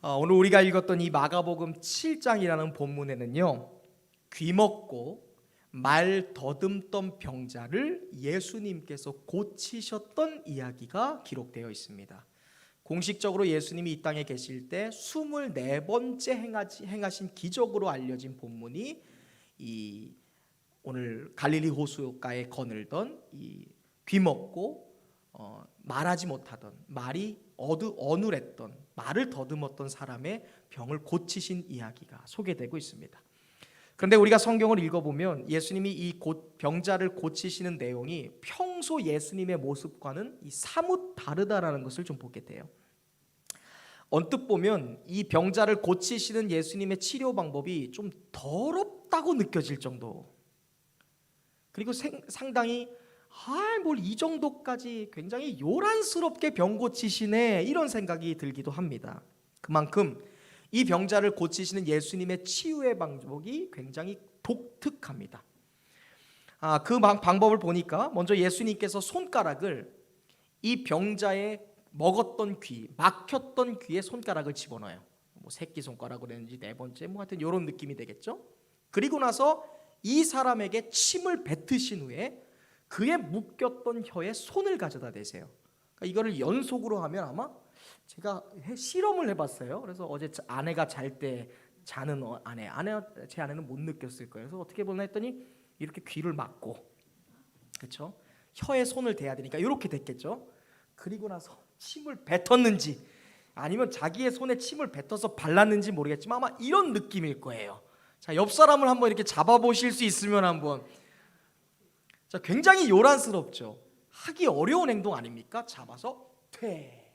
오늘 우리가 읽었던 이 마가복음 7장이라는 본문에는요, 귀먹고 말 더듬던 병자를 예수님께서 고치셨던 이야기가 기록되어 있습니다. 공식적으로 예수님이 이 땅에 계실 때 24번째 행하신 기적으로 알려진 본문이 이 오늘 갈릴리 호수가에 거늘던 이 귀먹고 말하지 못하던, 말이 어눌했던, 말을 더듬었던 사람의 병을 고치신 이야기가 소개되고 있습니다. 그런데 우리가 성경을 읽어보면 예수님이 이 병자를 고치시는 내용이 평소 예수님의 모습과는 사뭇 다르다라는 것을 좀 보게 돼요. 언뜻 보면 이 병자를 고치시는 예수님의 치료 방법이 좀 더럽다고 느껴질 정도, 그리고 상당히 뭘 이 정도까지 굉장히 요란스럽게 병 고치시네, 이런 생각이 들기도 합니다. 그만큼 이 병자를 고치시는 예수님의 치유의 방법이 굉장히 독특합니다. 그 방법을 보니까 먼저 예수님께서 손가락을 이 병자의 먹었던 귀, 막혔던 귀에 손가락을 집어넣어요. 새끼 손가락으로 했는지 네 번째, 하여튼 이런 느낌이 되겠죠. 그리고 나서 이 사람에게 침을 뱉으신 후에 그의 묶였던 혀에 손을 가져다 대세요. 그러니까 이거를 연속으로 하면, 아마 제가 실험을 해봤어요. 그래서 어제 아내가 잘 때 자는 제 아내는 못 느꼈을 거예요. 그래서 어떻게 보나 했더니 이렇게 귀를 막고, 그렇죠? 혀에 손을 대야 되니까 이렇게 됐겠죠. 그리고 나서 침을 뱉었는지 아니면 자기의 손에 침을 뱉어서 발랐는지 모르겠지만 아마 이런 느낌일 거예요. 자, 옆 사람을 한번 이렇게 잡아보실 수 있으면 한번. 자, 굉장히 요란스럽죠. 하기 어려운 행동 아닙니까? 잡아서 퇴.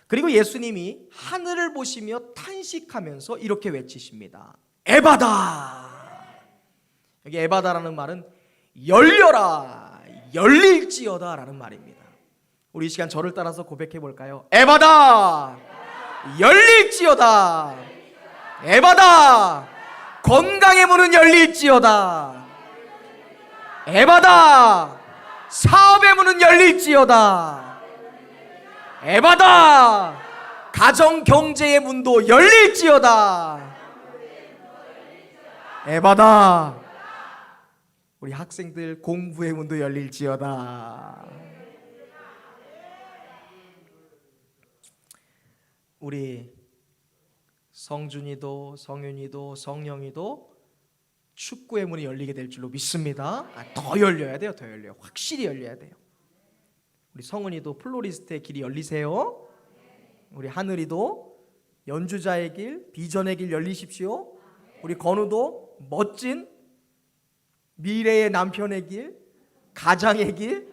그리고 예수님이 하늘을 보시며 탄식하면서 이렇게 외치십니다. 에바다. 여기 에바다라는 말은 열려라, 열릴지어다 라는 말입니다. 우리 이 시간 저를 따라서 고백해 볼까요? 에바다, 열릴지어다. 에바다, 건강의 문은 열릴지어다. 에바다, 사업의 문은 열릴지어다. 에바다, 가정 경제의 문도 열릴지어다. 에바다, 우리 학생들 공부의 문도 열릴지어다. 우리 성준이도 성윤이도 성영이도 축구의 문이 열리게 될 줄로 믿습니다. 더 열려야 돼요. 더 열려요. 확실히 열려야 돼요. 우리 성은이도 플로리스트의 길이 열리세요. 우리 하늘이도 연주자의 길, 비전의 길 열리십시오. 우리 건우도 멋진 미래의 남편의 길, 가장의 길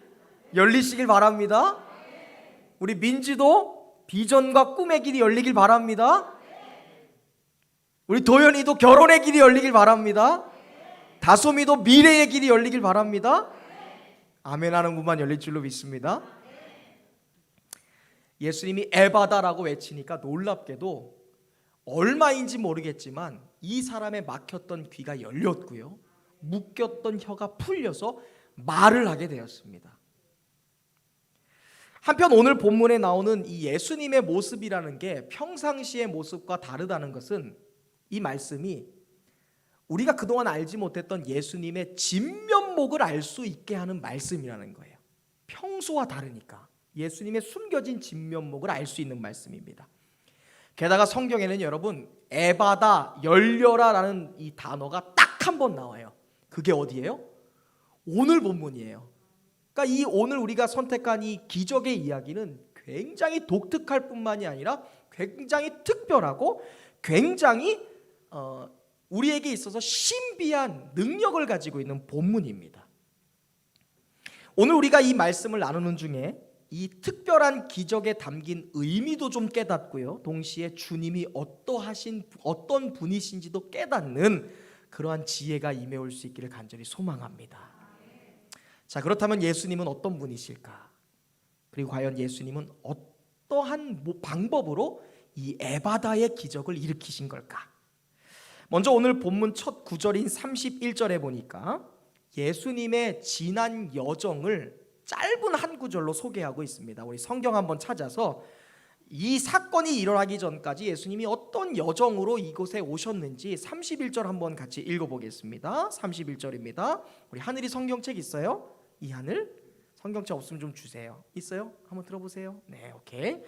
열리시길 바랍니다. 우리 민지도 비전과 꿈의 길이 열리길 바랍니다. 우리 도연이도 결혼의 길이 열리길 바랍니다. 다솜이도 미래의 길이 열리길 바랍니다. 아멘 하는 분만 열릴 줄로 믿습니다. 예수님이 에바다라고 외치니까 놀랍게도 얼마인지 모르겠지만 이 사람의 막혔던 귀가 열렸고요, 묶였던 혀가 풀려서 말을 하게 되었습니다. 한편 오늘 본문에 나오는 이 예수님의 모습이라는 게 평상시의 모습과 다르다는 것은, 이 말씀이 우리가 그동안 알지 못했던 예수님의 진면목을 알 수 있게 하는 말씀이라는 거예요. 평소와 다르니까 예수님의 숨겨진 진면목을 알 수 있는 말씀입니다. 게다가 성경에는 여러분, 에바다, 열려라 라는 이 단어가 딱 한 번 나와요. 그게 어디예요? 오늘 본문이에요. 그러니까 이 오늘 우리가 선택한 이 기적의 이야기는 굉장히 독특할 뿐만이 아니라 굉장히 특별하고 굉장히 우리에게 있어서 신비한 능력을 가지고 있는 본문입니다. 오늘 우리가 이 말씀을 나누는 중에 이 특별한 기적에 담긴 의미도 좀 깨닫고요, 동시에 주님이 어떤 분이신지도 깨닫는 그러한 지혜가 임해올 수 있기를 간절히 소망합니다. 자, 그렇다면 예수님은 어떤 분이실까? 그리고 과연 예수님은 어떠한 방법으로 이 에바다의 기적을 일으키신 걸까? 먼저 오늘 본문 첫 구절인 31절에 보니까 예수님의 지난 여정을 짧은 한 구절로 소개하고 있습니다. 우리 성경 한번 찾아서 이 사건이 일어나기 전까지 예수님이 어떤 여정으로 이곳에 오셨는지 31절 한번 같이 읽어보겠습니다. 31절입니다. 우리 하늘이 성경책 있어요? 이 하늘? 성경책 없으면 좀 주세요. 있어요? 한번 들어보세요. 네, 오케이.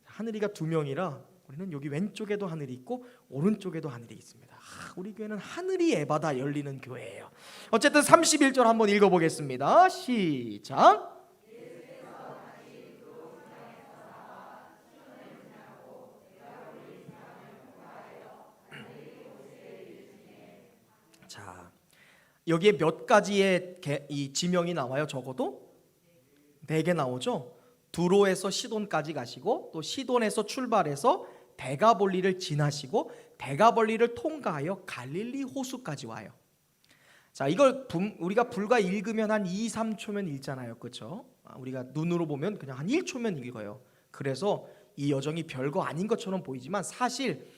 하늘이가 2명이라 우리는 여기 왼쪽에도 하늘이 있고 오른쪽에도 하늘이 있습니다. 우리 교회는 하늘이 에바다 열리는 교회예요. 어쨌든 31절 한번 읽어보겠습니다. 시작. 자, 여기에 몇 가지의 이 지명이 나와요? 적어도 4개 나오죠. 두로에서 시돈까지 가시고, 또 시돈에서 출발해서 대가볼리를 지나시고, 대가볼리를 통과하여 갈릴리 호수까지 와요. 자, 이걸 우리가 불과 읽으면 한 2, 3초면 읽잖아요, 그렇죠? 우리가 눈으로 보면 그냥 한 1초면 읽어요. 그래서 이 여정이 별거 아닌 것처럼 보이지만 사실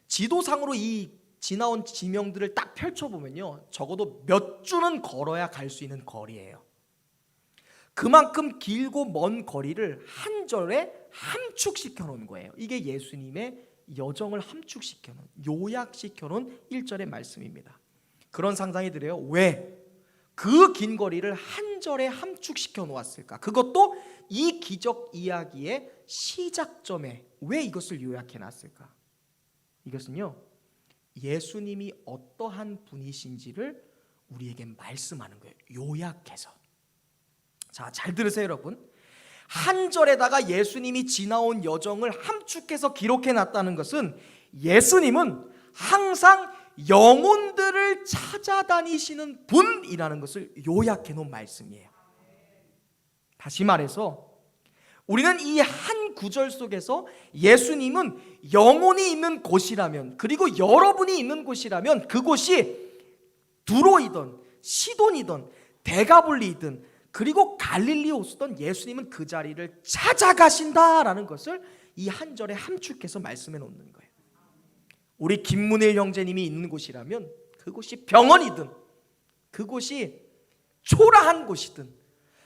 지도상으로 이 지나온 지명들을 딱 펼쳐보면요, 적어도 몇 주는 걸어야 갈 수 있는 거리예요. 그만큼 길고 먼 거리를 한 절에 함축시켜 놓은 거예요. 이게 예수님의 여정을 함축시켜 놓은, 요약시켜 놓은 1절의 말씀입니다. 그런 상상이 들어요. 왜 그 긴 거리를 한 절에 함축시켜 놓았을까? 그것도 이 기적 이야기의 시작점에 왜 이것을 요약해 놨을까? 이것은요, 예수님이 어떠한 분이신지를 우리에게 말씀하는 거예요. 요약해서. 자, 잘 들으세요, 여러분. 한 절에다가 예수님이 지나온 여정을 함축해서 기록해 놨다는 것은 예수님은 항상 영혼들을 찾아다니시는 분이라는 것을 요약해 놓은 말씀이에요. 다시 말해서 우리는 이 한 구절 속에서 예수님은 영혼이 있는 곳이라면, 그리고 여러분이 있는 곳이라면 그곳이 두로이든 시돈이든 대가볼리이든 그리고 갈릴리 호수든 예수님은 그 자리를 찾아가신다라는 것을 이 한 절에 함축해서 말씀해 놓는 거예요. 우리 김문일 형제님이 있는 곳이라면 그곳이 병원이든, 그곳이 초라한 곳이든,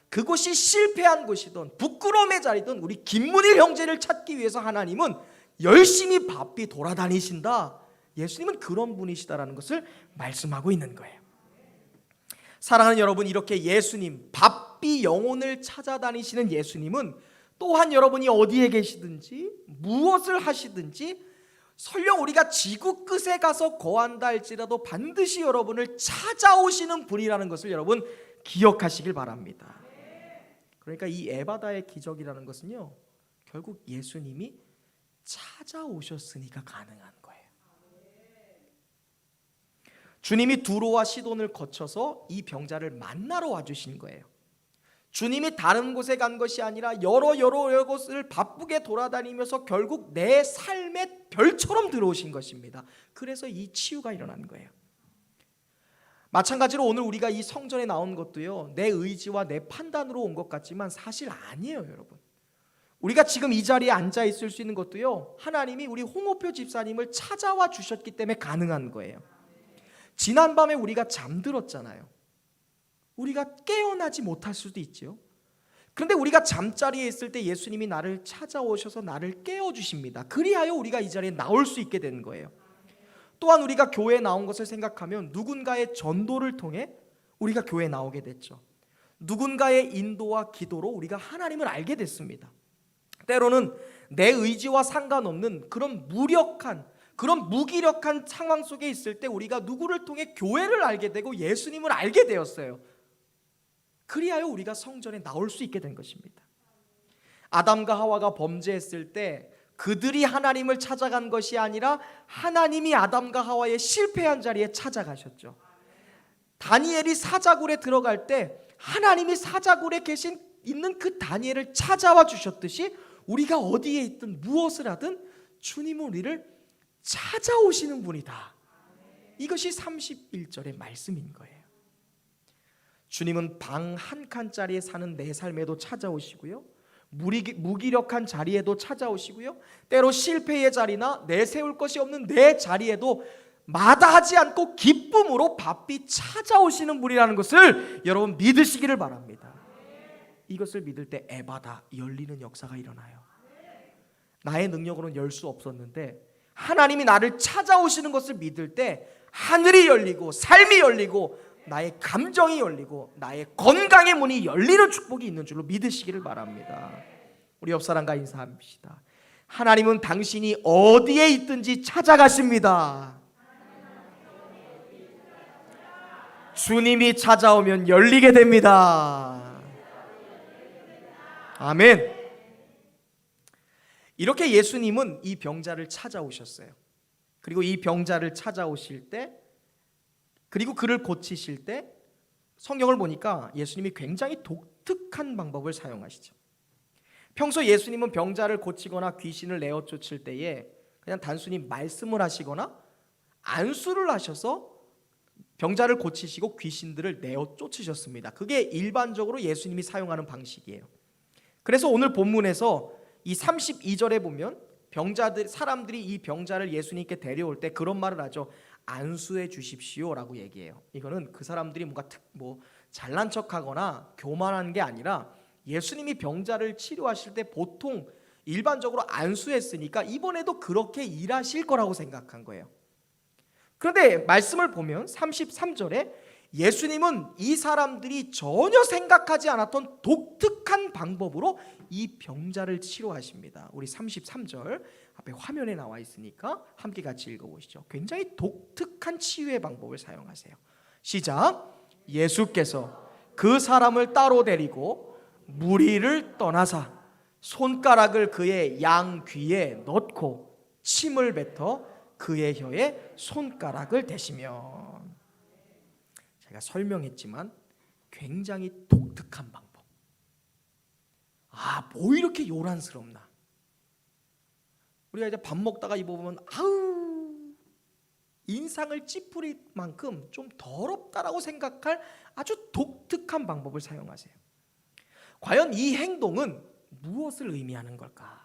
그곳이 실패한 곳이든, 부끄러움의 자리든, 우리 김문일 형제를 찾기 위해서 하나님은 열심히 바삐 돌아다니신다. 예수님은 그런 분이시다라는 것을 말씀하고 있는 거예요. 사랑하는 여러분, 이렇게 예수님, 바삐 영혼을 찾아다니시는 예수님은 또한 여러분이 어디에 계시든지 무엇을 하시든지 설령 우리가 지구 끝에 가서 거한다 할지라도 반드시 여러분을 찾아오시는 분이라는 것을 여러분 기억하시길 바랍니다. 그러니까 이 에바다의 기적이라는 것은요, 결국 예수님이 찾아오셨으니까 가능한 거예요. 주님이 두로와 시돈을 거쳐서 이 병자를 만나러 와주신 거예요. 주님이 다른 곳에 간 것이 아니라 여러 곳을 바쁘게 돌아다니면서 결국 내 삶의 별처럼 들어오신 것입니다. 그래서 이 치유가 일어난 거예요. 마찬가지로 오늘 우리가 이 성전에 나온 것도요, 내 의지와 내 판단으로 온 것 같지만 사실 아니에요, 여러분. 우리가 지금 이 자리에 앉아 있을 수 있는 것도요, 하나님이 우리 홍호표 집사님을 찾아와 주셨기 때문에 가능한 거예요. 지난밤에 우리가 잠들었잖아요. 우리가 깨어나지 못할 수도 있죠. 그런데 우리가 잠자리에 있을 때 예수님이 나를 찾아오셔서 나를 깨워주십니다. 그리하여 우리가 이 자리에 나올 수 있게 된 거예요. 또한 우리가 교회에 나온 것을 생각하면 누군가의 전도를 통해 우리가 교회에 나오게 됐죠. 누군가의 인도와 기도로 우리가 하나님을 알게 됐습니다. 때로는 내 의지와 상관없는 그런 무기력한 상황 속에 있을 때 우리가 누구를 통해 교회를 알게 되고 예수님을 알게 되었어요. 그리하여 우리가 성전에 나올 수 있게 된 것입니다. 아담과 하와가 범죄했을 때 그들이 하나님을 찾아간 것이 아니라 하나님이 아담과 하와의 실패한 자리에 찾아가셨죠. 다니엘이 사자굴에 들어갈 때 하나님이 사자굴에 있는 그 다니엘을 찾아와 주셨듯이 우리가 어디에 있든 무엇을 하든 주님은 우리를 찾아오시는 분이다. 이것이 31절의 말씀인 거예요. 주님은 방 한 칸짜리에 사는 내 삶에도 찾아오시고요, 무기력한 자리에도 찾아오시고요, 때로 실패의 자리나 내세울 것이 없는 내 자리에도 마다하지 않고 기쁨으로 바삐 찾아오시는 분이라는 것을 여러분 믿으시기를 바랍니다. 이것을 믿을 때 에바다 열리는 역사가 일어나요. 나의 능력으로는 열 수 없었는데 하나님이 나를 찾아오시는 것을 믿을 때 하늘이 열리고 삶이 열리고 나의 감정이 열리고 나의 건강의 문이 열리는 축복이 있는 줄로 믿으시기를 바랍니다. 우리 옆 사람과 인사합시다. 하나님은 당신이 어디에 있든지 찾아가십니다. 주님이 찾아오면 열리게 됩니다. 아멘. 이렇게 예수님은 이 병자를 찾아오셨어요. 그리고 이 병자를 찾아오실 때, 그리고 그를 고치실 때 성경을 보니까 예수님이 굉장히 독특한 방법을 사용하시죠. 평소 예수님은 병자를 고치거나 귀신을 내어 쫓을 때에 그냥 단순히 말씀을 하시거나 안수를 하셔서 병자를 고치시고 귀신들을 내어 쫓으셨습니다. 그게 일반적으로 예수님이 사용하는 방식이에요. 그래서 오늘 본문에서 이 32절에 보면 사람들이 이 병자를 예수님께 데려올 때 그런 말을 하죠. 안수해 주십시오라고 얘기해요. 이거는 그 사람들이 뭔가 잘난 척하거나 교만한 게 아니라 예수님이 병자를 치료하실 때 보통 일반적으로 안수했으니까 이번에도 그렇게 일하실 거라고 생각한 거예요. 그런데 말씀을 보면 33절에 예수님은 이 사람들이 전혀 생각하지 않았던 독특한 방법으로 이 병자를 치료하십니다. 우리 33절 앞에 화면에 나와 있으니까 함께 같이 읽어보시죠. 굉장히 독특한 치유의 방법을 사용하세요. 시작. 예수께서 그 사람을 따로 데리고 무리를 떠나사 손가락을 그의 양 귀에 넣고 침을 뱉어 그의 혀에 손가락을 대시며. 제가 설명했지만 굉장히 독특한 방법. 뭐 이렇게 요란스럽나. 우리가 이제 밥 먹다가 이거 보면 인상을 찌푸릴 만큼 좀 더럽다라고 생각할 아주 독특한 방법을 사용하세요. 과연 이 행동은 무엇을 의미하는 걸까?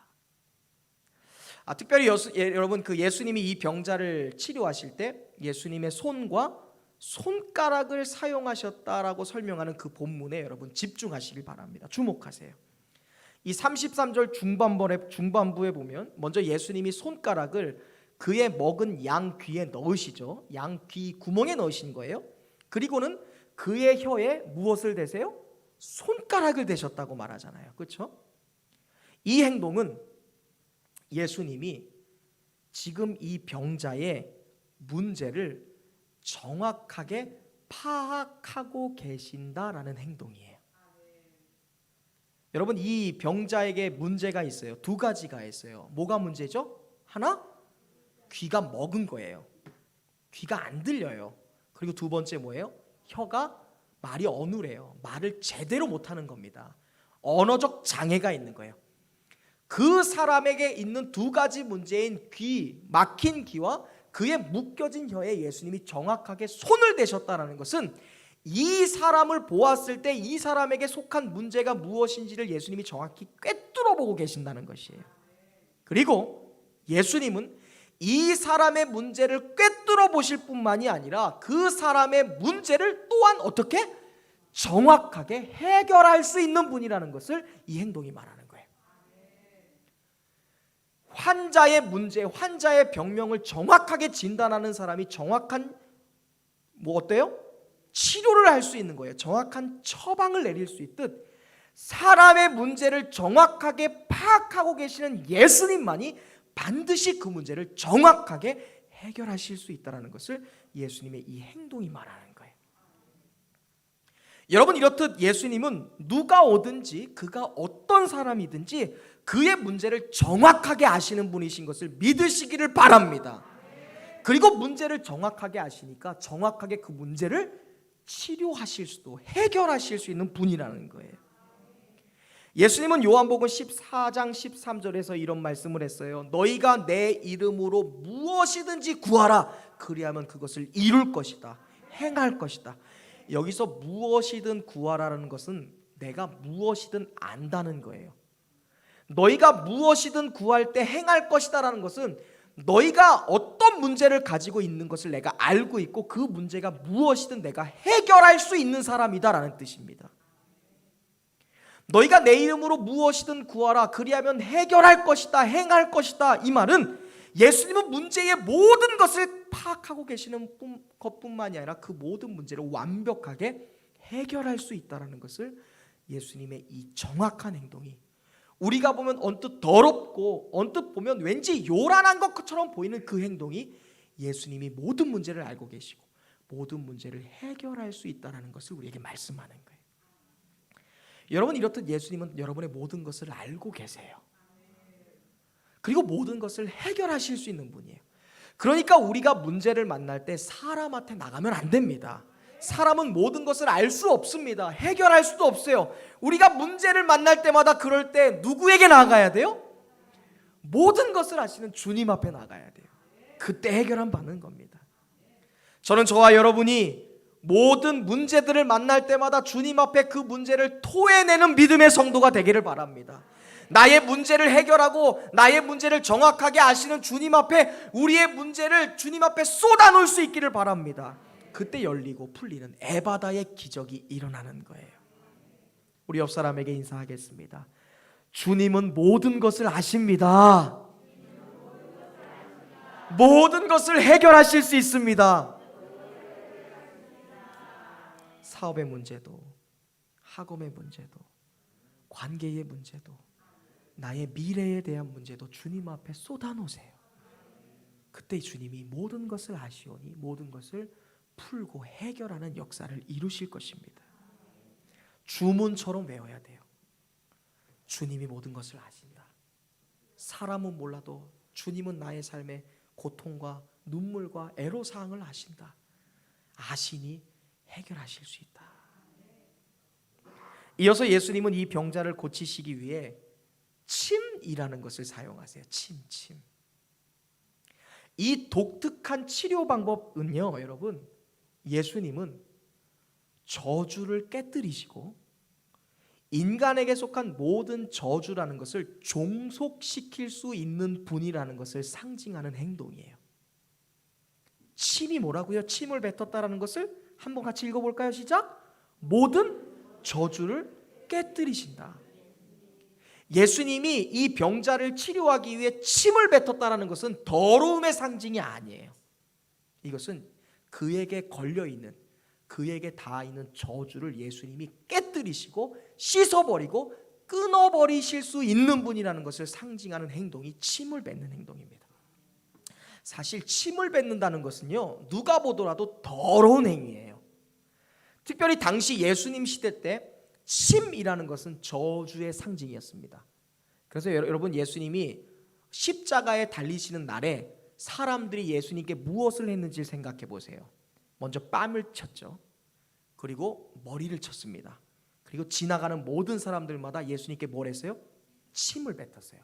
특별히 여러분 그 예수님이 이 병자를 치료하실 때 예수님의 손과 손가락을 사용하셨다라고 설명하는 그 본문에 여러분 집중하시길 바랍니다. 주목하세요. 이 33절 중반부에 보면 먼저 예수님이 손가락을 그의 먹은 양 귀에 넣으시죠. 양 귀 구멍에 넣으신 거예요. 그리고는 그의 혀에 무엇을 대세요? 손가락을 대셨다고 말하잖아요. 그렇죠? 이 행동은 예수님이 지금 이 병자의 문제를 정확하게 파악하고 계신다라는 행동이에요. 여러분 이 병자에게 문제가 있어요. 두 가지가 있어요. 뭐가 문제죠? 하나, 귀가 먹은 거예요. 귀가 안 들려요. 그리고 두 번째 뭐예요? 혀가 말이 어눌해요. 말을 제대로 못하는 겁니다. 언어적 장애가 있는 거예요. 그 사람에게 있는 두 가지 문제인 귀, 막힌 귀와 그의 묶여진 혀에 예수님이 정확하게 손을 대셨다는 것은 이 사람을 보았을 때 이 사람에게 속한 문제가 무엇인지를 예수님이 정확히 꿰뚫어 보고 계신다는 것이에요. 그리고 예수님은 이 사람의 문제를 꿰뚫어 보실 뿐만이 아니라 그 사람의 문제를 또한 어떻게 정확하게 해결할 수 있는 분이라는 것을 이 행동이 말하는 거예요. 환자의 문제, 환자의 병명을 정확하게 진단하는 사람이 정확한 어때요? 치료를 할 수 있는 거예요. 정확한 처방을 내릴 수 있듯 사람의 문제를 정확하게 파악하고 계시는 예수님만이 반드시 그 문제를 정확하게 해결하실 수 있다는 것을 예수님의 이 행동이 말하는 거예요. 여러분 이렇듯 예수님은 누가 오든지 그가 어떤 사람이든지 그의 문제를 정확하게 아시는 분이신 것을 믿으시기를 바랍니다. 그리고 문제를 정확하게 아시니까 정확하게 그 문제를 치료하실 수도 해결하실 수 있는 분이라는 거예요. 예수님은 요한복음 14장 13절에서 이런 말씀을 했어요. 너희가 내 이름으로 무엇이든지 구하라. 그리하면 그것을 이룰 것이다. 행할 것이다. 여기서 무엇이든 구하라는 것은 내가 무엇이든 안다는 거예요. 너희가 무엇이든 구할 때 행할 것이다라는 것은 너희가 어떤 문제를 가지고 있는 것을 내가 알고 있고 그 문제가 무엇이든 내가 해결할 수 있는 사람이다라는 뜻입니다. 너희가 내 이름으로 무엇이든 구하라 그리하면 해결할 것이다, 행할 것이다. 이 말은 예수님은 문제의 모든 것을 파악하고 계시는 것뿐만이 아니라 그 모든 문제를 완벽하게 해결할 수 있다는 것을 예수님의 이 정확한 행동이, 우리가 보면 언뜻 더럽고 언뜻 보면 왠지 요란한 것처럼 보이는 그 행동이 예수님이 모든 문제를 알고 계시고 모든 문제를 해결할 수 있다는 것을 우리에게 말씀하는 거예요. 여러분, 이렇듯 예수님은 여러분의 모든 것을 알고 계세요. 그리고 모든 것을 해결하실 수 있는 분이에요. 그러니까 우리가 문제를 만날 때 사람한테 나가면 안 됩니다. 사람은 모든 것을 알 수 없습니다. 해결할 수도 없어요. 우리가 문제를 만날 때마다 그럴 때 누구에게 나가야 돼요? 모든 것을 아시는 주님 앞에 나가야 돼요. 그때 해결함 받는 겁니다. 저는 저와 여러분이 모든 문제들을 만날 때마다 주님 앞에 그 문제를 토해내는 믿음의 성도가 되기를 바랍니다. 나의 문제를 해결하고 나의 문제를 정확하게 아시는 주님 앞에 우리의 문제를 주님 앞에 쏟아놓을 수 있기를 바랍니다. 그때 열리고 풀리는 에바다의 기적이 일어나는 거예요. 우리 옆 사람에게 인사하겠습니다. 주님은 모든 것을 아십니다. 모든 것을 해결하실 수 있습니다. 사업의 문제도, 학업의 문제도, 관계의 문제도, 나의 미래에 대한 문제도 주님 앞에 쏟아놓으세요. 그때 주님이 모든 것을 아시오니 모든 것을 풀고 해결하는 역사를 이루실 것입니다. 주문처럼 외워야 돼요. 주님이 모든 것을 아신다. 사람은 몰라도 주님은 나의 삶의 고통과 눈물과 애로사항을 아신다. 아시니 해결하실 수 있다. 이어서 예수님은 이 병자를 고치시기 위해 침이라는 것을 사용하세요. 침. 이 독특한 치료 방법은요, 여러분, 예수님은 저주를 깨뜨리시고 인간에게 속한 모든 저주라는 것을 종속시킬 수 있는 분이라는 것을 상징하는 행동이에요. 침이 뭐라고요? 침을 뱉었다라는 것을 한번 같이 읽어볼까요? 시작! 모든 저주를 깨뜨리신다. 예수님이 이 병자를 치료하기 위해 침을 뱉었다는 것은 더러움의 상징이 아니에요. 이것은 그에게 걸려있는, 그에게 닿아있는 저주를 예수님이 깨뜨리시고 씻어버리고 끊어버리실 수 있는 분이라는 것을 상징하는 행동이 침을 뱉는 행동입니다. 사실 침을 뱉는다는 것은요, 누가 보더라도 더러운 행위예요. 특별히 당시 예수님 시대 때 침이라는 것은 저주의 상징이었습니다. 그래서 여러분, 예수님이 십자가에 달리시는 날에 사람들이 예수님께 무엇을 했는지 생각해 보세요. 먼저 뺨을 쳤죠. 그리고 머리를 쳤습니다. 그리고 지나가는 모든 사람들마다 예수님께 뭘 했어요? 침을 뱉었어요.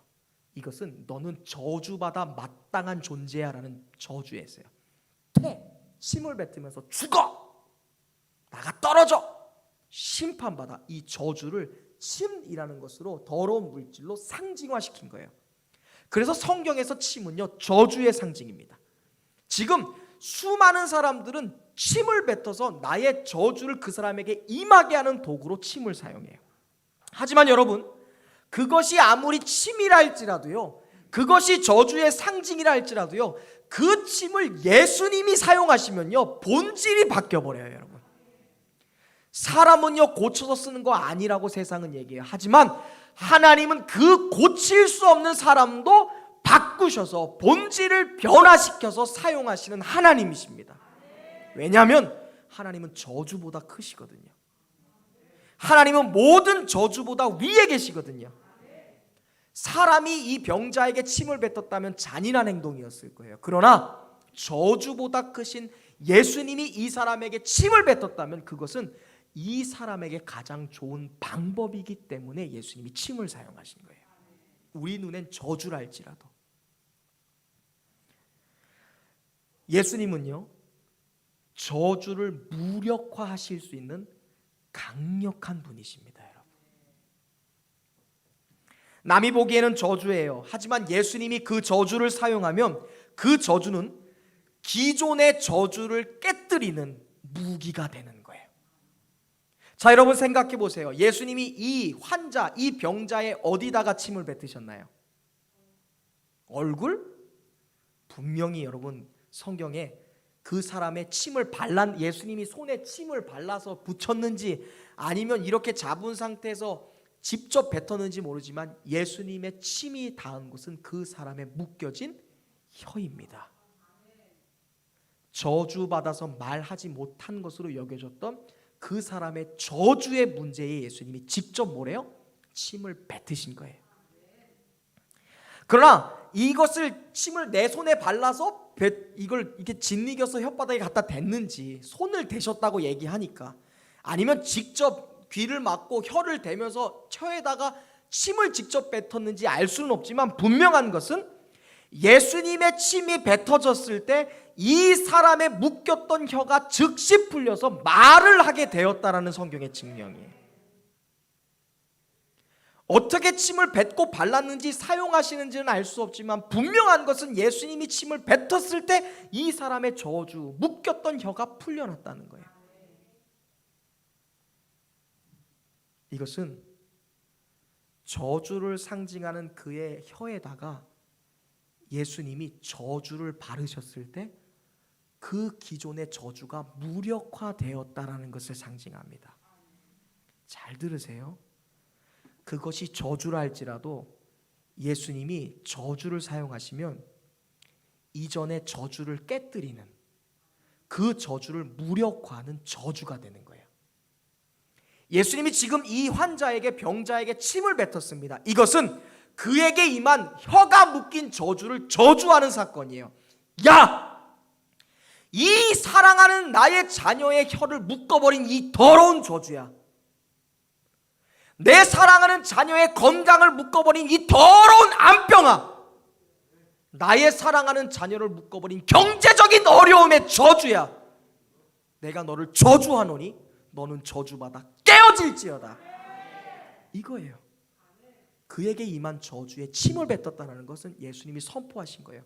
이것은 너는 저주받아 마땅한 존재야 라는 저주였어요. 침을 뱉으면서 죽어! 나가 떨어져! 심판받아. 이 저주를 침이라는 것으로, 더러운 물질로 상징화시킨 거예요. 그래서 성경에서 침은요, 저주의 상징입니다. 지금 수많은 사람들은 침을 뱉어서 나의 저주를 그 사람에게 임하게 하는 도구로 침을 사용해요. 하지만 여러분, 그것이 아무리 침이라 할지라도요, 그것이 저주의 상징이라 할지라도요, 그 침을 예수님이 사용하시면요, 본질이 바뀌어버려요. 여러분, 사람은요 고쳐서 쓰는 거 아니라고 세상은 얘기해요. 하지만 하나님은 그 고칠 수 없는 사람도 바꾸셔서 본질을 변화시켜서 사용하시는 하나님이십니다. 왜냐하면 하나님은 저주보다 크시거든요. 하나님은 모든 저주보다 위에 계시거든요. 사람이 이 병자에게 침을 뱉었다면 잔인한 행동이었을 거예요. 그러나 저주보다 크신 예수님이 이 사람에게 침을 뱉었다면 그것은 이 사람에게 가장 좋은 방법이기 때문에 예수님이 침을 사용하신 거예요. 우리 눈엔 저주랄지라도. 예수님은요, 저주를 무력화하실 수 있는 강력한 분이십니다. 여러분, 남이 보기에는 저주예요. 하지만 예수님이 그 저주를 사용하면 그 저주는 기존의 저주를 깨뜨리는 무기가 되는 거예요. 자, 여러분 생각해 보세요. 예수님이 이 환자, 이 병자의 어디다가 침을 뱉으셨나요? 얼굴? 분명히 여러분 성경에 그 사람의 침을 예수님이 손에 침을 발라서 붙였는지 아니면 이렇게 잡은 상태에서 직접 뱉었는지 모르지만 예수님의 침이 닿은 곳은 그 사람의 묶여진 혀입니다. 저주받아서 말하지 못한 것으로 여겨졌던 그 사람의 저주의 문제에 예수님이 직접 뭐래요? 침을 뱉으신 거예요. 그러나 이것을 침을 내 손에 발라서 이걸 이렇게 짓이겨서 혓바닥에 갖다 댔는지 손을 대셨다고 얘기하니까 아니면 직접 귀를 막고 혀를 대면서 혀에다가 침을 직접 뱉었는지 알 수는 없지만 분명한 것은 예수님의 침이 뱉어졌을 때 이 사람의 묶였던 혀가 즉시 풀려서 말을 하게 되었다라는 성경의 증명이에요. 어떻게 침을 뱉고 발랐는지 사용하시는지는 알 수 없지만 분명한 것은 예수님이 침을 뱉었을 때 이 사람의 저주, 묶였던 혀가 풀려났다는 거예요. 이것은 저주를 상징하는 그의 혀에다가 예수님이 저주를 바르셨을 때 그 기존의 저주가 무력화되었다라는 것을 상징합니다. 잘 들으세요. 그것이 저주라 할지라도 예수님이 저주를 사용하시면 이전의 저주를 깨뜨리는, 그 저주를 무력화하는 저주가 되는 거예요. 예수님이 지금 이 환자에게, 병자에게 침을 뱉었습니다. 이것은 그에게 임한 혀가 묶인 저주를 저주하는 사건이에요. 야! 이 사랑하는 나의 자녀의 혀를 묶어버린 이 더러운 저주야. 내 사랑하는 자녀의 건강을 묶어버린 이 더러운 암병아, 나의 사랑하는 자녀를 묶어버린 경제적인 어려움의 저주야. 내가 너를 저주하노니 너는 저주받아 깨어질지어다. 이거예요. 그에게 임한 저주에 침을 뱉었다는 것은 예수님이 선포하신 거예요.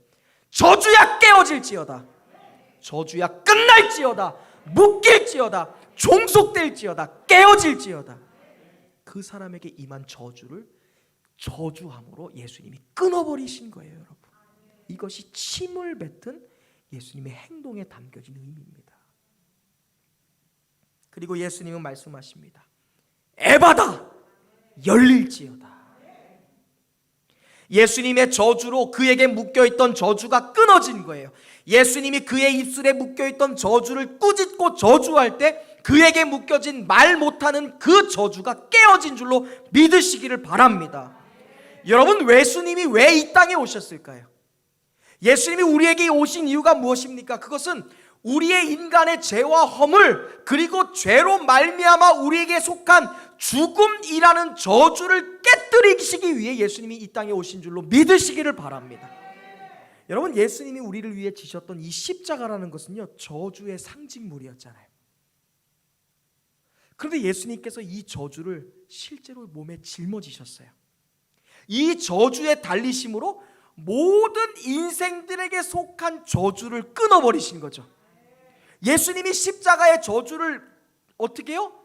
저주야 깨어질지어다. 저주야 끝날지어다. 묶일지어다. 종속될지어다. 깨어질지어다. 그 사람에게 임한 저주를 저주함으로 예수님이 끊어버리신 거예요, 여러분. 이것이 침을 뱉은 예수님의 행동에 담겨진 의미입니다. 그리고 예수님은 말씀하십니다. 에바다 열릴지어다. 예수님의 저주로 그에게 묶여있던 저주가 끊어진 거예요. 예수님이 그의 입술에 묶여있던 저주를 꾸짖고 저주할 때 그에게 묶여진 말 못하는 그 저주가 깨어진 줄로 믿으시기를 바랍니다. 여러분, 예수님이 왜 이 땅에 오셨을까요? 예수님이 우리에게 오신 이유가 무엇입니까? 그것은 우리의 인간의 죄와 허물, 그리고 죄로 말미암아 우리에게 속한 죽음이라는 저주를 깨뜨리시기 위해 예수님이 이 땅에 오신 줄로 믿으시기를 바랍니다. 여러분, 예수님이 우리를 위해 지셨던 이 십자가라는 것은요, 저주의 상징물이었잖아요. 그런데 예수님께서 이 저주를 실제로 몸에 짊어지셨어요. 이 저주의 달리심으로 모든 인생들에게 속한 저주를 끊어버리신 거죠. 예수님이 십자가의 저주를 어떻게 해요?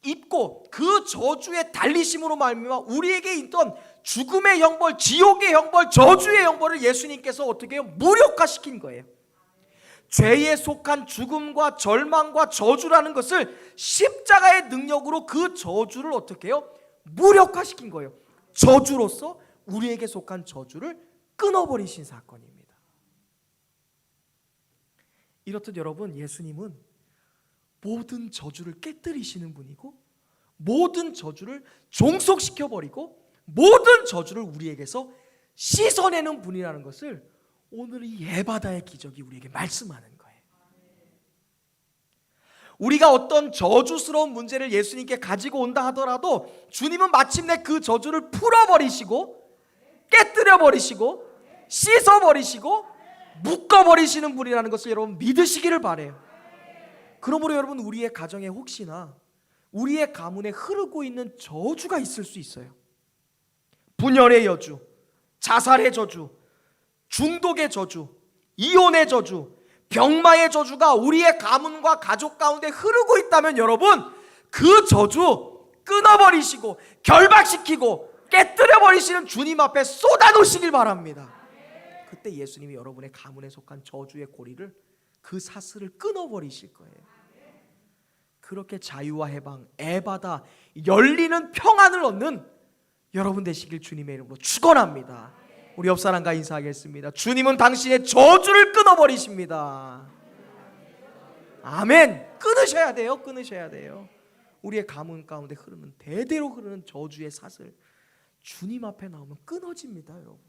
입고 그 저주의 달리심으로 말미암아 우리에게 있던 죽음의 형벌, 지옥의 형벌, 저주의 형벌을 예수님께서 어떻게 해요? 무력화시킨 거예요. 죄에 속한 죽음과 절망과 저주라는 것을 십자가의 능력으로 그 저주를 어떻게 해요? 무력화시킨 거예요. 저주로서 우리에게 속한 저주를 끊어버리신 사건입니다. 이렇듯 여러분, 예수님은 모든 저주를 깨뜨리시는 분이고 모든 저주를 종속시켜버리고 모든 저주를 우리에게서 씻어내는 분이라는 것을 오늘 이 에바다의 기적이 우리에게 말씀하는 거예요. 우리가 어떤 저주스러운 문제를 예수님께 가지고 온다 하더라도 주님은 마침내 그 저주를 풀어버리시고 깨뜨려버리시고 씻어버리시고 묶어버리시는 분이라는 것을 여러분 믿으시기를 바라요. 그러므로 여러분, 우리의 가정에 혹시나 우리의 가문에 흐르고 있는 저주가 있을 수 있어요. 분열의 저주, 자살의 저주, 중독의 저주, 이혼의 저주, 병마의 저주가 우리의 가문과 가족 가운데 흐르고 있다면 여러분, 그 저주 끊어버리시고 결박시키고 깨뜨려버리시는 주님 앞에 쏟아놓으시길 바랍니다. 그때 예수님이 여러분의 가문에 속한 저주의 고리를, 그 사슬을 끊어버리실 거예요. 그렇게 자유와 해방, 애받아 열리는 평안을 얻는 여러분 되시길 주님의 이름으로 축원합니다. 우리 옆 사람과 인사하겠습니다. 주님은 당신의 저주를 끊어버리십니다. 아멘. 끊으셔야 돼요. 끊으셔야 돼요. 우리의 가문 가운데 흐르는, 대대로 흐르는 저주의 사슬, 주님 앞에 나오면 끊어집니다, 여러분.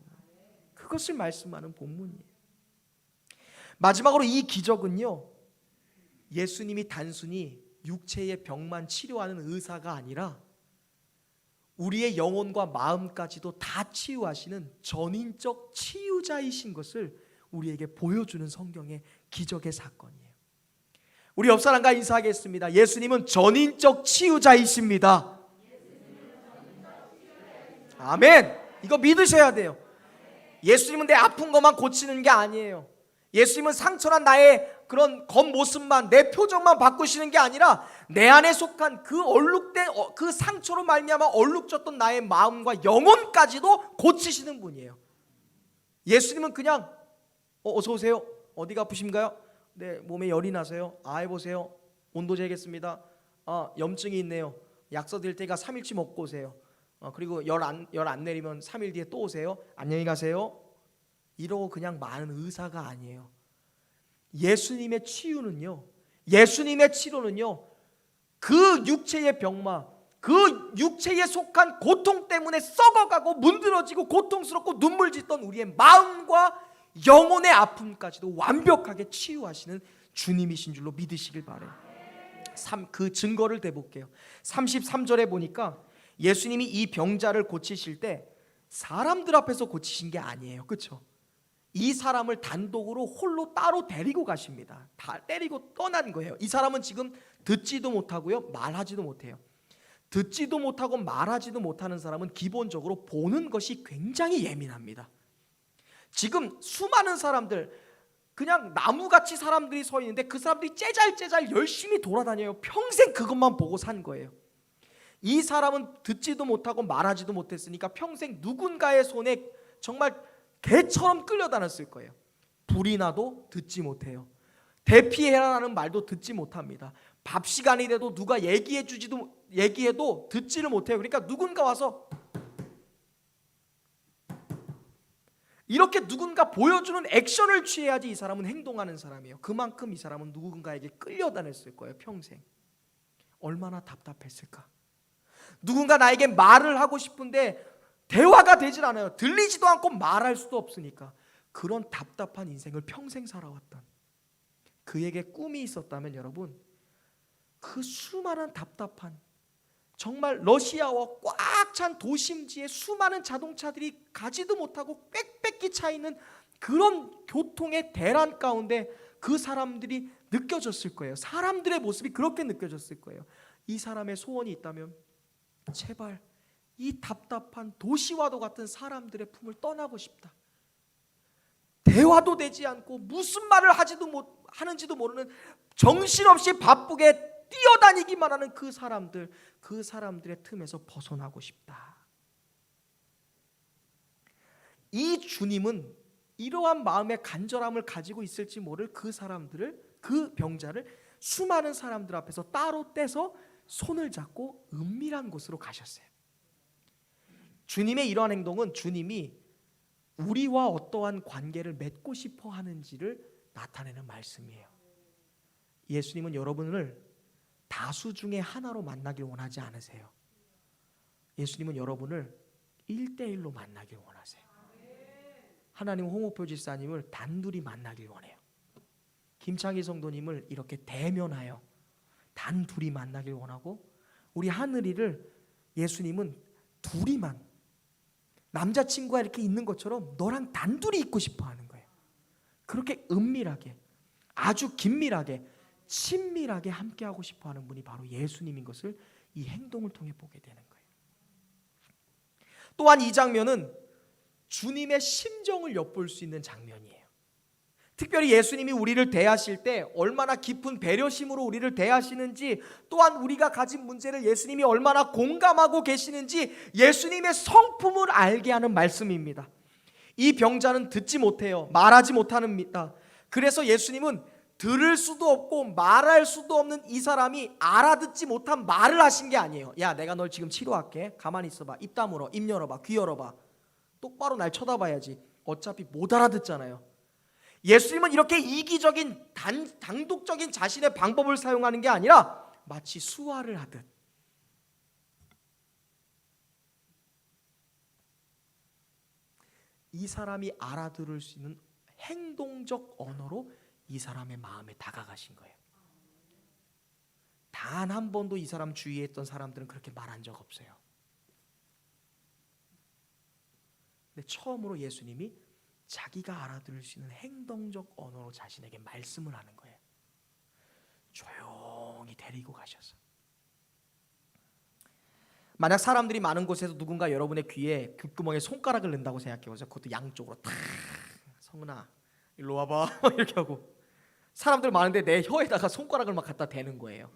그것을 말씀하는 본문이에요. 마지막으로 이 기적은요, 예수님이 단순히 육체의 병만 치료하는 의사가 아니라 우리의 영혼과 마음까지도 다 치유하시는 전인적 치유자이신 것을 우리에게 보여주는 성경의 기적의 사건이에요. 우리 옆 사람과 인사하겠습니다. 예수님은 전인적 치유자이십니다. 아멘. 이거 믿으셔야 돼요. 예수님은 내 아픈 것만 고치는 게 아니에요. 예수님은 상처난 나의 그런 겉모습만, 내 표정만 바꾸시는 게 아니라 내 안에 속한 그 얼룩된 그 상처로 말미암아 얼룩졌던 나의 마음과 영혼까지도 고치시는 분이에요. 예수님은 그냥 어서 오세요. 어디가 아프신가요? 네, 몸에 열이 나세요. 해보세요. 온도 재겠습니다. 염증이 있네요. 약 써드릴 테니까 3일치 먹고 오세요. 그리고 열 안 내리면 3일 뒤에 또 오세요. 안녕히 가세요. 이러고 그냥 많은 의사가 아니에요. 예수님의 치유는요, 예수님의 치료는요, 그 육체의 병마, 그 육체에 속한 고통 때문에 썩어가고 문드러지고 고통스럽고 눈물 짓던 우리의 마음과 영혼의 아픔까지도 완벽하게 치유하시는 주님이신 줄로 믿으시길 바라요. 그 증거를 대볼게요. 33절에 보니까 예수님이 이 병자를 고치실 때 사람들 앞에서 고치신 게 아니에요. 그렇죠? 이 사람을 단독으로 홀로 따로 데리고 가십니다. 다 때리고 떠난 거예요. 이 사람은 지금 듣지도 못하고요, 말하지도 못해요. 듣지도 못하고 말하지도 못하는 사람은 기본적으로 보는 것이 굉장히 예민합니다. 지금 수많은 사람들, 그냥 나무같이 사람들이 서 있는데 그 사람들이 째잘째잘 열심히 돌아다녀요. 평생 그것만 보고 산 거예요. 이 사람은 듣지도 못하고 말하지도 못했으니까 평생 누군가의 손에 정말 개처럼 끌려다녔을 거예요. 불이 나도 듣지 못해요. 대피해라라는 말도 듣지 못합니다. 밥 시간이 돼도 누가 얘기해도 듣지를 못해요. 그러니까 누군가 와서 이렇게 누군가 보여주는 액션을 취해야지 이 사람은 행동하는 사람이에요. 그만큼 이 사람은 누군가에게 끌려다녔을 거예요. 평생. 얼마나 답답했을까. 누군가 나에게 말을 하고 싶은데 대화가 되질 않아요. 들리지도 않고 말할 수도 없으니까. 그런 답답한 인생을 평생 살아왔던 그에게 꿈이 있었다면 여러분, 그 수많은 답답한, 정말 러시아와 꽉 찬 도심지에 수많은 자동차들이 가지도 못하고 빽빽히 차 있는 그런 교통의 대란 가운데 그 사람들이 느껴졌을 거예요. 사람들의 모습이 그렇게 느껴졌을 거예요. 이 사람의 소원이 있다면 제발 이 답답한 도시와도 같은 사람들의 품을 떠나고 싶다. 대화도 되지 않고 무슨 말을 하는지도 모르는, 정신없이 바쁘게 뛰어다니기만 하는 그 사람들의 틈에서 벗어나고 싶다. 이 주님은 이러한 마음의 간절함을 가지고 있을지 모를 그 사람들을, 그 병자를 수많은 사람들 앞에서 따로 떼서 손을 잡고 은밀한 곳으로 가셨어요. 주님의 이러한 행동은 주님이 우리와 어떠한 관계를 맺고 싶어 하는지를 나타내는 말씀이에요. 예수님은 여러분을 다수 중에 하나로 만나길 원하지 않으세요. 예수님은 여러분을 1대1로 만나길 원하세요. 하나님은 홍옥표 집사님을 단둘이 만나길 원해요. 김창희 성도님을 이렇게 대면하여 단둘이 만나길 원하고, 우리 하늘이를 예수님은 둘이만, 남자친구가 이렇게 있는 것처럼 너랑 단둘이 있고 싶어 하는 거예요. 그렇게 은밀하게, 아주 긴밀하게, 친밀하게 함께하고 싶어 하는 분이 바로 예수님인 것을 이 행동을 통해 보게 되는 거예요. 또한 이 장면은 주님의 심정을 엿볼 수 있는 장면이에요. 특별히 예수님이 우리를 대하실 때 얼마나 깊은 배려심으로 우리를 대하시는지, 또한 우리가 가진 문제를 예수님이 얼마나 공감하고 계시는지 예수님의 성품을 알게 하는 말씀입니다. 이 병자는 듣지 못해요. 말하지 못합니다. 그래서 예수님은 들을 수도 없고 말할 수도 없는 이 사람이 알아듣지 못한 말을 하신 게 아니에요. 야, 내가 널 지금 치료할게. 가만히 있어봐. 입 다물어. 입 열어봐. 귀 열어봐. 똑바로 날 쳐다봐야지. 어차피 못 알아듣잖아요. 예수님은 이렇게 이기적인 당독적인 자신의 방법을 사용하는 게 아니라 마치 수화를 하듯 이 사람이 알아들을 수 있는 행동적 언어로 이 사람의 마음에 다가가신 거예요. 단 한 번도 이 사람 주위에 있던 사람들은 그렇게 말한 적 없어요. 근데 처음으로 예수님이 자기가 알아들을 수 있는 행동적 언어로 자신에게 말씀을 하는 거예요. 조용히 데리고 가셔서. 만약 사람들이 많은 곳에서 누군가 여러분의 귀에 귓구멍에 손가락을 넣는다고 생각해보세요. 그것도 양쪽으로 탁. 성은아 일로 와봐 이렇게 하고, 사람들 많은데 내 혀에다가 손가락을 막 갖다 대는 거예요.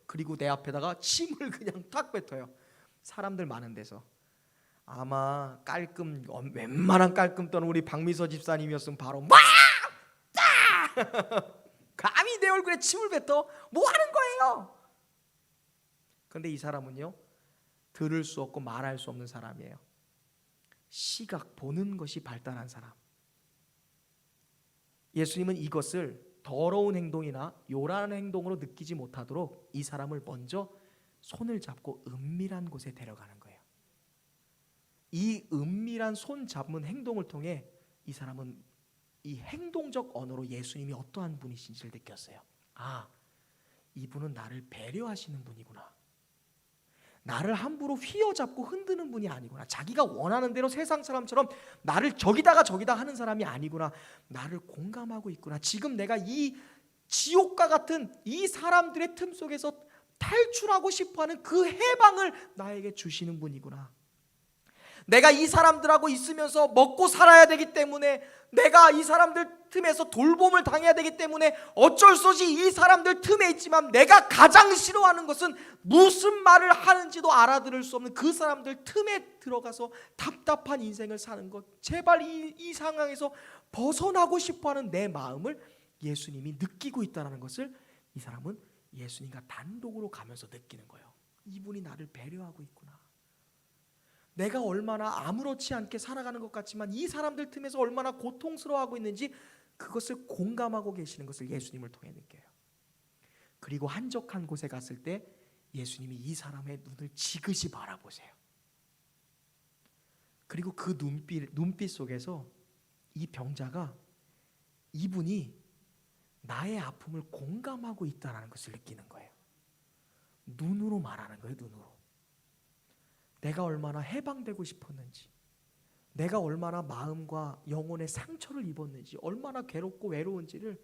그리고 내 앞에다가 침을 그냥 탁 뱉어요. 사람들 많은 데서. 아마 웬만한 깔끔 떠는 우리 박미서 집사님이었으면 바로 막 감히 내 얼굴에 침을 뱉어? 뭐 하는 거예요? 그런데 이 사람은요, 들을 수 없고 말할 수 없는 사람이에요. 시각, 보는 것이 발달한 사람. 예수님은 이것을 더러운 행동이나 요란한 행동으로 느끼지 못하도록 이 사람을 먼저 손을 잡고 은밀한 곳에 데려가는 거예요. 이 은밀한 손 잡는 행동을 통해 이 사람은 이 행동적 언어로 예수님이 어떠한 분이신지를 느꼈어요. 아, 이분은 나를 배려하시는 분이구나. 나를 함부로 휘어잡고 흔드는 분이 아니구나. 자기가 원하는 대로 세상 사람처럼 나를 저기다가 저기다 하는 사람이 아니구나. 나를 공감하고 있구나. 지금 내가 이 지옥과 같은 이 사람들의 틈 속에서 탈출하고 싶어하는 그 해방을 나에게 주시는 분이구나. 내가 이 사람들하고 있으면서 먹고 살아야 되기 때문에, 내가 이 사람들 틈에서 돌봄을 당해야 되기 때문에 어쩔 수 없이 이 사람들 틈에 있지만, 내가 가장 싫어하는 것은 무슨 말을 하는지도 알아들을 수 없는 그 사람들 틈에 들어가서 답답한 인생을 사는 것. 제발 이 상황에서 벗어나고 싶어하는 내 마음을 예수님이 느끼고 있다는 것을 이 사람은 예수님과 단독으로 가면서 느끼는 거예요. 이분이 나를 배려하고 있구나. 내가 얼마나 아무렇지 않게 살아가는 것 같지만 이 사람들 틈에서 얼마나 고통스러워하고 있는지 그것을 공감하고 계시는 것을 예수님을 통해 느껴요. 그리고 한적한 곳에 갔을 때 예수님이 이 사람의 눈을 지그시 바라보세요. 그리고 그 눈빛 속에서 이 병자가 이분이 나의 아픔을 공감하고 있다는 것을 느끼는 거예요. 눈으로 말하는 거예요. 눈으로. 내가 얼마나 해방되고 싶었는지, 내가 얼마나 마음과 영혼의 상처를 입었는지, 얼마나 괴롭고 외로운지를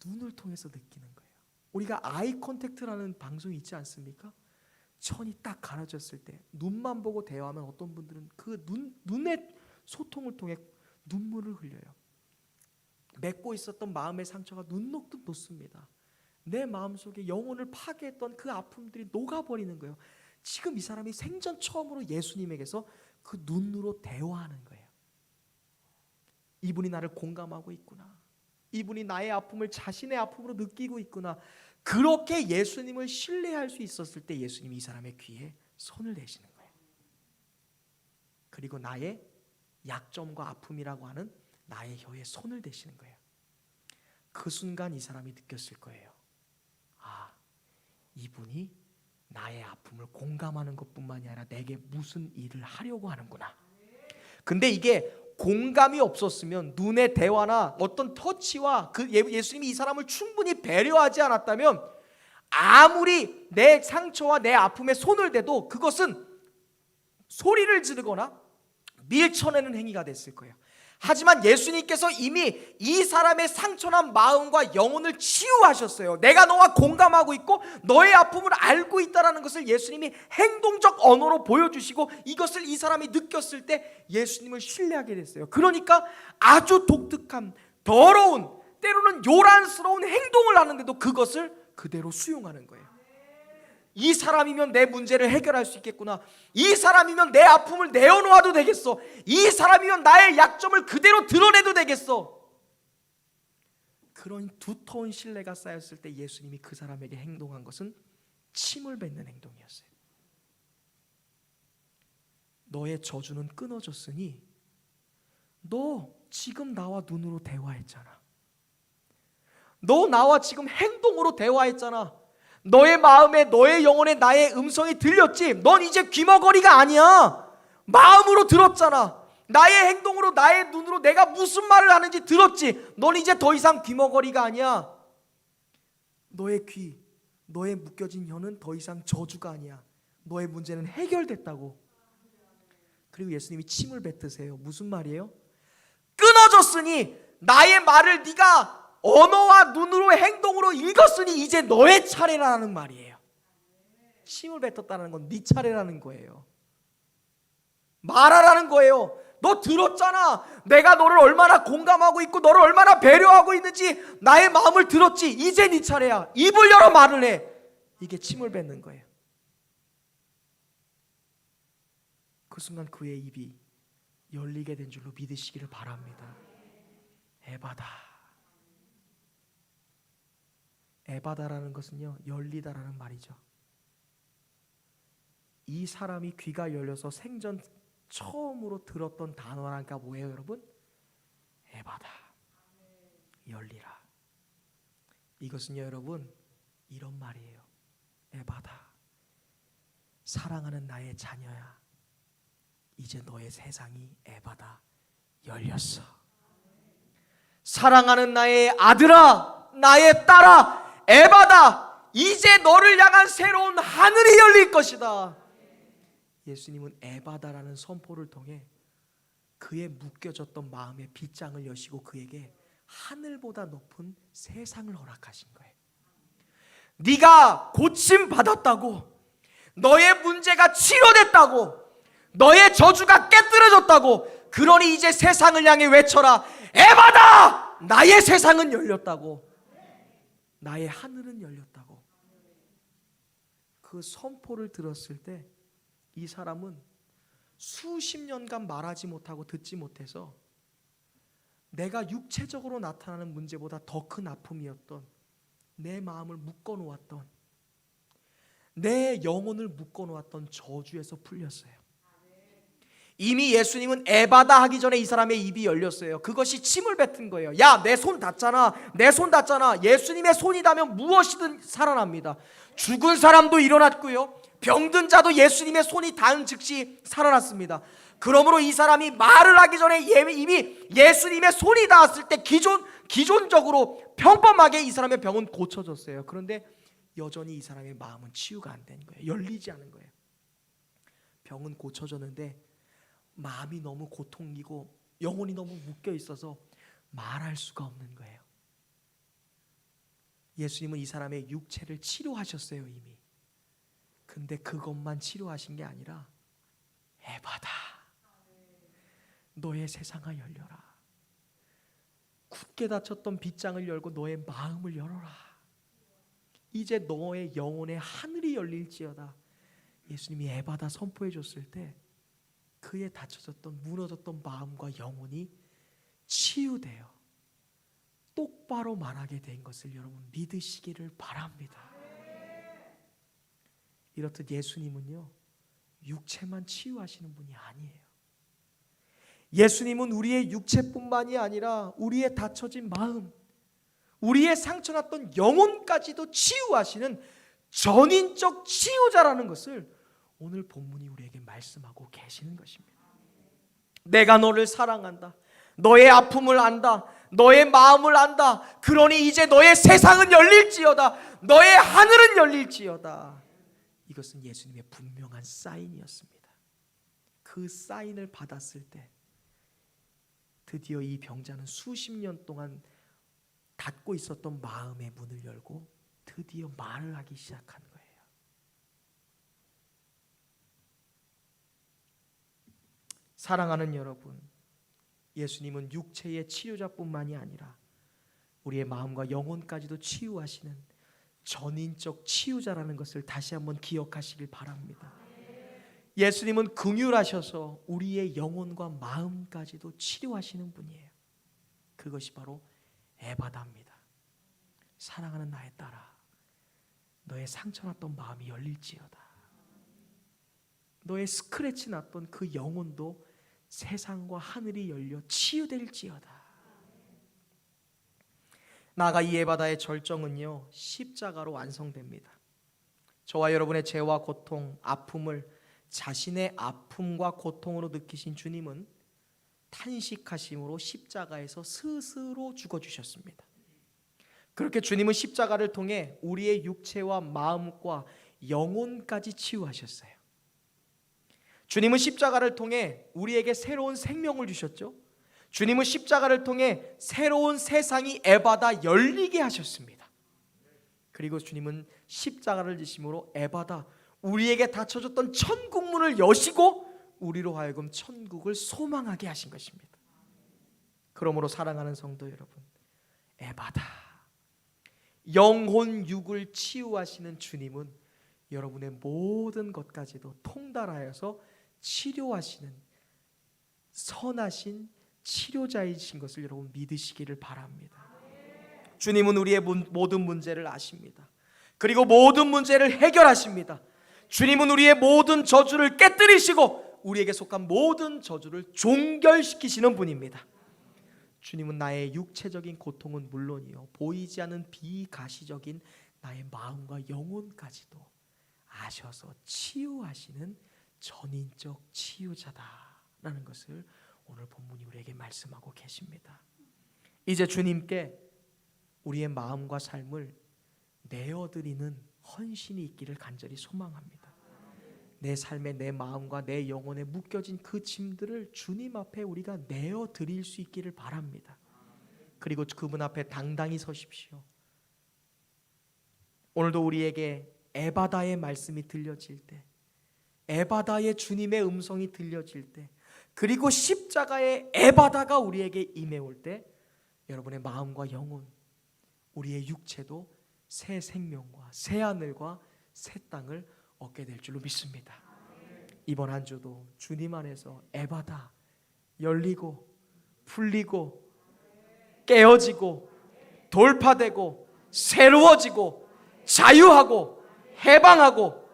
눈을 통해서 느끼는 거예요. 우리가 아이 컨택트라는 방송이 있지 않습니까? 천이 딱 가려졌을 때 눈만 보고 대화하면 어떤 분들은 그 눈의 소통을 통해 눈물을 흘려요. 맺고 있었던 마음의 상처가 눈 녹듯 녹습니다. 내 마음속에 영혼을 파괴했던 그 아픔들이 녹아버리는 거예요. 지금 이 사람이 생전 처음으로 예수님에게서 그 눈으로 대화하는 거예요. 이분이 나를 공감하고 있구나. 이분이 나의 아픔을 자신의 아픔으로 느끼고 있구나. 그렇게 예수님을 신뢰할 수 있었을 때 예수님이 이 사람의 귀에 손을 대시는 거예요. 그리고 나의 약점과 아픔이라고 하는 나의 혀에 손을 대시는 거예요. 그 순간 이 사람이 느꼈을 거예요. 아, 이분이 나의 아픔을 공감하는 것뿐만이 아니라 내게 무슨 일을 하려고 하는구나. 근데 이게 공감이 없었으면, 눈의 대화나 어떤 터치와 그 예수님이 이 사람을 충분히 배려하지 않았다면, 아무리 내 상처와 내 아픔에 손을 대도 그것은 소리를 지르거나 밀쳐내는 행위가 됐을 거예요. 하지만 예수님께서 이미 이 사람의 상처난 마음과 영혼을 치유하셨어요. 내가 너와 공감하고 있고 너의 아픔을 알고 있다는 것을 예수님이 행동적 언어로 보여주시고, 이것을 이 사람이 느꼈을 때 예수님을 신뢰하게 됐어요. 그러니까 아주 독특한 더러운, 때로는 요란스러운 행동을 하는데도 그것을 그대로 수용하는 거예요. 이 사람이면 내 문제를 해결할 수 있겠구나. 이 사람이면 내 아픔을 내어놓아도 되겠어. 이 사람이면 나의 약점을 그대로 드러내도 되겠어. 그런 두터운 신뢰가 쌓였을 때 예수님이 그 사람에게 행동한 것은 침을 뱉는 행동이었어요. 너의 저주는 끊어졌으니 너 지금 나와 눈으로 대화했잖아. 너 나와 지금 행동으로 대화했잖아. 너의 마음에, 너의 영혼에 나의 음성이 들렸지. 넌 이제 귀머거리가 아니야. 마음으로 들었잖아. 나의 행동으로, 나의 눈으로 내가 무슨 말을 하는지 들었지. 넌 이제 더 이상 귀머거리가 아니야. 너의 귀, 너의 묶여진 혀는 더 이상 저주가 아니야. 너의 문제는 해결됐다고. 그리고 예수님이 침을 뱉으세요. 무슨 말이에요? 끊어졌으니, 나의 말을 네가 언어와 눈으로 행동으로 읽었으니 이제 너의 차례라는 말이에요. 침을 뱉었다는 건 네 차례라는 거예요. 말하라는 거예요. 너 들었잖아. 내가 너를 얼마나 공감하고 있고 너를 얼마나 배려하고 있는지 나의 마음을 들었지. 이제 네 차례야. 입을 열어 말을 해. 이게 침을 뱉는 거예요. 그 순간 그의 입이 열리게 된 줄로 믿으시기를 바랍니다. 에바다. 에바다라는 것은요, 열리다라는 말이죠. 이 사람이 귀가 열려서 생전 처음으로 들었던 단어가 뭐예요, 여러분? 에바다. 열리라. 이것은요, 여러분, 이런 말이에요. 에바다. 사랑하는 나의 자녀야, 이제 너의 세상이 에바다. 열렸어. 사랑하는 나의 아들아, 나의 딸아, 에바다. 이제 너를 향한 새로운 하늘이 열릴 것이다. 예수님은 에바다라는 선포를 통해 그의 묶여졌던 마음의 빗장을 여시고 그에게 하늘보다 높은 세상을 허락하신 거예요. 네가 고침 받았다고, 너의 문제가 치료됐다고, 너의 저주가 깨뜨려졌다고, 그러니 이제 세상을 향해 외쳐라. 에바다! 나의 세상은 열렸다고. 나의 하늘은 열렸다고. 그 선포를 들었을 때 이 사람은 수십 년간 말하지 못하고 듣지 못해서 내가 육체적으로 나타나는 문제보다 더 큰 아픔이었던 내 마음을 묶어놓았던, 내 영혼을 묶어놓았던 저주에서 풀렸어요. 이미 예수님은 에바다 하기 전에 이 사람의 입이 열렸어요. 그것이 침을 뱉은 거예요. 야, 내 손 닿잖아. 내 손 닿잖아. 예수님의 손이 닿으면 무엇이든 살아납니다. 죽은 사람도 일어났고요, 병든 자도 예수님의 손이 닿은 즉시 살아났습니다. 그러므로 이 사람이 말을 하기 전에 이미 예수님의 손이 닿았을 때 기존적으로 평범하게 이 사람의 병은 고쳐졌어요. 그런데 여전히 이 사람의 마음은 치유가 안 된 거예요. 열리지 않은 거예요. 병은 고쳐졌는데 마음이 너무 고통이고 영혼이 너무 묶여 있어서 말할 수가 없는 거예요. 예수님은 이 사람의 육체를 치료하셨어요, 이미. 근데 그것만 치료하신 게 아니라 에바다. 너의 세상아 열려라. 굳게 닫혔던 빗장을 열고 너의 마음을 열어라. 이제 너의 영혼의 하늘이 열릴지어다. 예수님이 에바다 선포해 줬을 때 그의 닫혀졌던, 무너졌던 마음과 영혼이 치유되어 똑바로 말하게 된 것을 여러분 믿으시기를 바랍니다. 이렇듯 예수님은요, 육체만 치유하시는 분이 아니에요. 예수님은 우리의 육체뿐만이 아니라 우리의 닫혀진 마음, 우리의 상처났던 영혼까지도 치유하시는 전인적 치유자라는 것을 오늘 본문이 우리에게 말씀하고 계시는 것입니다. 내가 너를 사랑한다. 너의 아픔을 안다. 너의 마음을 안다. 그러니 이제 너의 세상은 열릴지어다. 너의 하늘은 열릴지어다. 이것은 예수님의 분명한 사인이었습니다. 그 사인을 받았을 때 드디어 이 병자는 수십 년 동안 닫고 있었던 마음의 문을 열고 드디어 말을 하기 시작한 거예요. 사랑하는 여러분, 예수님은 육체의 치료자뿐만이 아니라 우리의 마음과 영혼까지도 치유하시는 전인적 치유자라는 것을 다시 한번 기억하시길 바랍니다. 예수님은 긍휼하셔서 우리의 영혼과 마음까지도 치료하시는 분이에요. 그것이 바로 에바다입니다. 사랑하는 나의 딸아, 너의 상처났던 마음이 열릴지어다. 너의 스크래치 났던 그 영혼도 세상과 하늘이 열려 치유될지어다. 나아가 이 에바다의 절정은요, 십자가로 완성됩니다. 저와 여러분의 죄와 고통, 아픔을 자신의 아픔과 고통으로 느끼신 주님은 탄식하심으로 십자가에서 스스로 죽어주셨습니다. 그렇게 주님은 십자가를 통해 우리의 육체와 마음과 영혼까지 치유하셨어요. 주님은 십자가를 통해 우리에게 새로운 생명을 주셨죠. 주님은 십자가를 통해 새로운 세상이 에바다 열리게 하셨습니다. 그리고 주님은 십자가를 지심으로 에바다, 우리에게 닫혀졌던 천국 문을 여시고 우리로 하여금 천국을 소망하게 하신 것입니다. 그러므로 사랑하는 성도 여러분, 에바다, 영혼 육을 치유하시는 주님은 여러분의 모든 것까지도 통달하여서 치료하시는 선하신 치료자이신 것을 여러분 믿으시기를 바랍니다. 주님은 우리의 모든 문제를 아십니다. 그리고 모든 문제를 해결하십니다. 주님은 우리의 모든 저주를 깨뜨리시고 우리에게 속한 모든 저주를 종결시키시는 분입니다. 주님은 나의 육체적인 고통은 물론이요, 보이지 않는 비가시적인 나의 마음과 영혼까지도 아셔서 치유하시는 전인적 치유자다라는 것을 오늘 본문이 우리에게 말씀하고 계십니다. 이제 주님께 우리의 마음과 삶을 내어드리는 헌신이 있기를 간절히 소망합니다. 내 삶에, 내 마음과 내 영혼에 묶여진 그 짐들을 주님 앞에 우리가 내어드릴 수 있기를 바랍니다. 그리고 그분 앞에 당당히 서십시오. 오늘도 우리에게 에바다의 말씀이 들려질 때, 에바다의 주님의 음성이 들려질 때, 그리고 십자가의 에바다가 우리에게 임해올 때, 여러분의 마음과 영혼, 우리의 육체도 새 생명과 새 하늘과 새 땅을 얻게 될 줄로 믿습니다. 이번 한 주도 주님 안에서 에바다 열리고 풀리고 깨어지고 돌파되고 새로워지고 자유하고 해방하고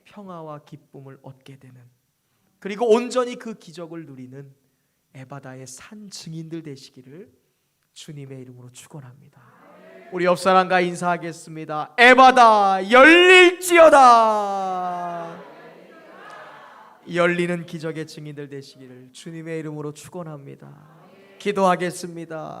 평화와 기쁨을 얻게 되는, 그리고 온전히 그 기적을 누리는 에바다의 산 증인들 되시기를 주님의 이름으로 축원합니다. 우리 옆 사람과 인사하겠습니다. 에바다 열릴지어다. 열리는 기적의 증인들 되시기를 주님의 이름으로 축원합니다. 기도하겠습니다.